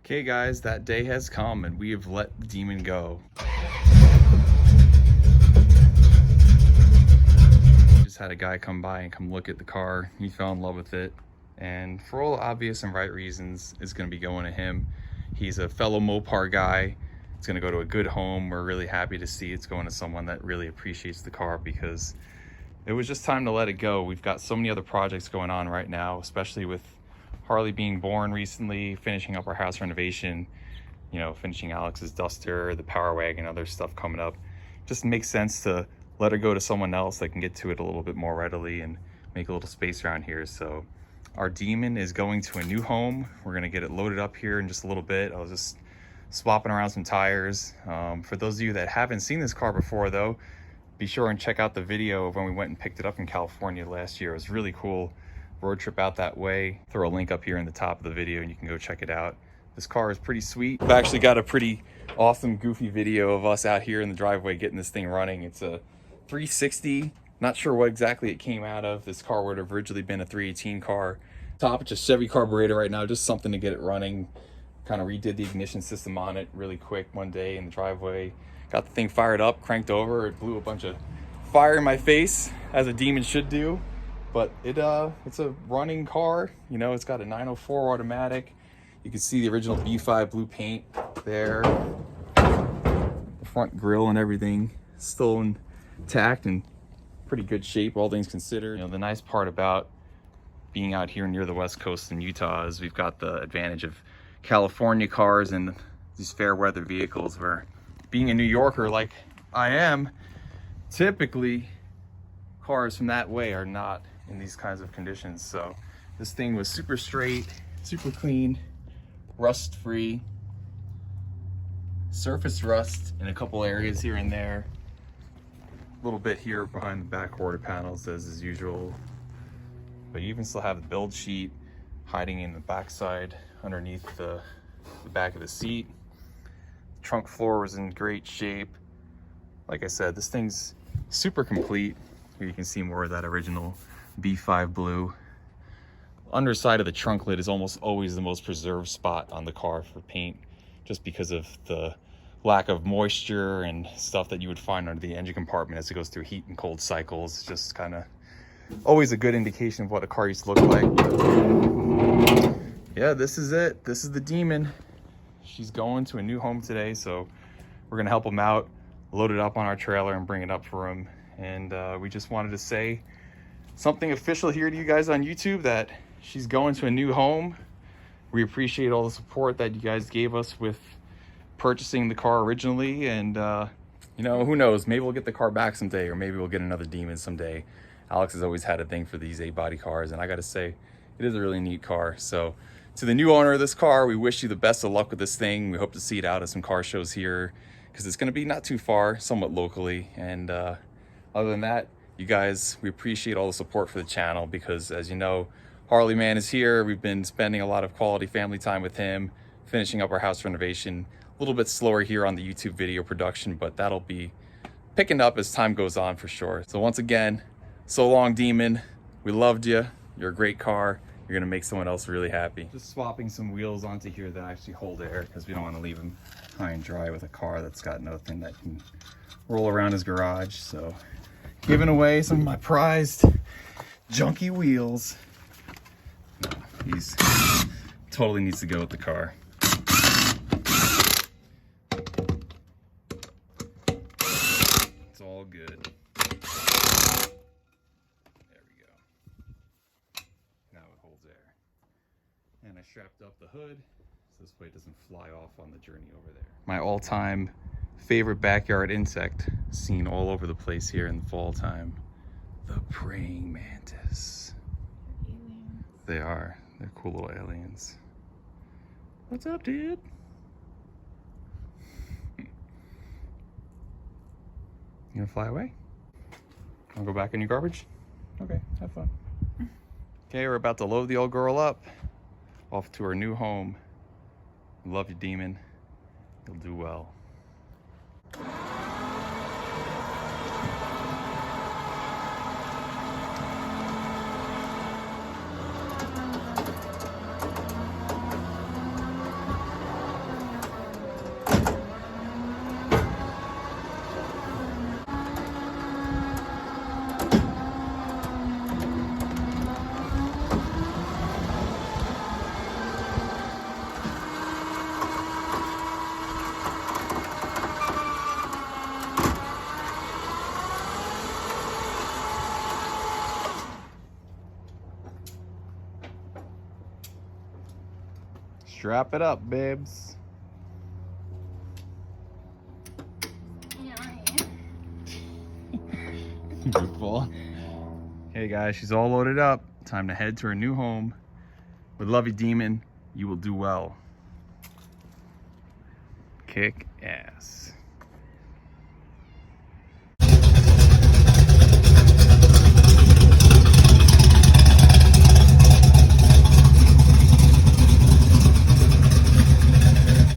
Okay guys, that day has come and we have let the demon go. Just had a guy come by and come look at the car. He fell in love with it. And for all obvious and right reasons, it's gonna be going to him. He's a fellow Mopar guy. It's gonna go to a good home. We're really happy to see it's going to someone that really appreciates the car because it was just time to let it go. We've got so many other projects going on right now, especially with Harley being born recently, finishing up our house renovation, you know, finishing Alex's Duster, the Power Wagon, other stuff coming up. Just makes sense to let her go to someone else that can get to it a little bit more readily and make a little space around here. So our demon is going to a new home. We're gonna get it loaded up here in just a little bit. I was just swapping around some tires. For those of you that haven't seen this car before though, be sure and check out the video of when we went and picked it up in California last year. It was really cool. Road trip out that way. Throw a link up here in the top of the video and you can go check it out. This car is pretty sweet. I've actually got a pretty awesome goofy video of us out here in the driveway getting this thing running. It's a 360. Not sure what exactly it came out of. This car would have originally been a 318 car. Top, it's a Chevy carburetor right now, just something to get it running. Kind of redid the ignition system on it really quick one day in the driveway. Got the thing fired up, cranked over. It blew a bunch of fire in my face, as a demon should do. But it's a running car. You know, it's got a 904 automatic. You can see the original B5 blue paint there. The front grille and everything still intact and pretty good shape, all things considered. You know, the nice part about being out here near the West Coast in Utah is we've got the advantage of California cars and these fair weather vehicles, where being a New Yorker like I am, typically cars from that way are not in these kinds of conditions. So this thing was super straight, super clean, rust free, surface rust in a couple areas here and there, a little bit here behind the back quarter panels as usual, but you even still have the build sheet hiding in the backside underneath the back of the seat. The trunk floor was in great shape. Like I said, this thing's super complete. Here you can see more of that original B5 blue. Underside of the trunk lid is almost always the most preserved spot on the car for paint, just because of the lack of moisture and stuff that you would find under the engine compartment as it goes through heat and cold cycles. It's just kind of always a good indication of what a car used to look like. Yeah, this is it. This is the demon. She's going to a new home today, so we're gonna help him out, load it up on our trailer and bring it up for him. And we just wanted to say something official here to you guys on YouTube, that she's going to a new home. We appreciate all the support that you guys gave us with purchasing the car originally. And you know, who knows, maybe we'll get the car back someday, or maybe we'll get another demon someday. Alex has always had a thing for these 8-body cars, and I gotta say, it is a really neat car. So to the new owner of this car, we wish you the best of luck with this thing. We hope to see it out at some car shows here, because it's gonna be not too far, somewhat locally. And other than that, you guys, we appreciate all the support for the channel, because as you know, Harley Man is here. We've been spending a lot of quality family time with him, finishing up our house renovation. A little bit slower here on the YouTube video production, but that'll be picking up as time goes on for sure. So once again, so long, demon. We loved you. You're a great car. You're gonna make someone else really happy. Just swapping some wheels onto here that actually hold air, because we don't want to leave them high and dry with a car that's got nothing that can roll around his garage. So giving away some of my prized junky wheels. No, he's totally needs to go with the car. It's all good. There we go. Now it holds air. And I strapped up the hood so this way it doesn't fly off on the journey over there. My all-time favorite backyard insect, seen all over the place here in the fall time, the praying mantis. Aliens. They are. They're cool little aliens. What's up, dude? You gonna fly away? Wanna go back in your garbage? Okay, have fun. Okay, we're about to load the old girl up off to her new home. Love you, demon. You'll do well. Strap it up, babes. Beautiful. Okay, guys, she's all loaded up. Time to head to her new home. We love you, Demon. You will do well. Kick ass.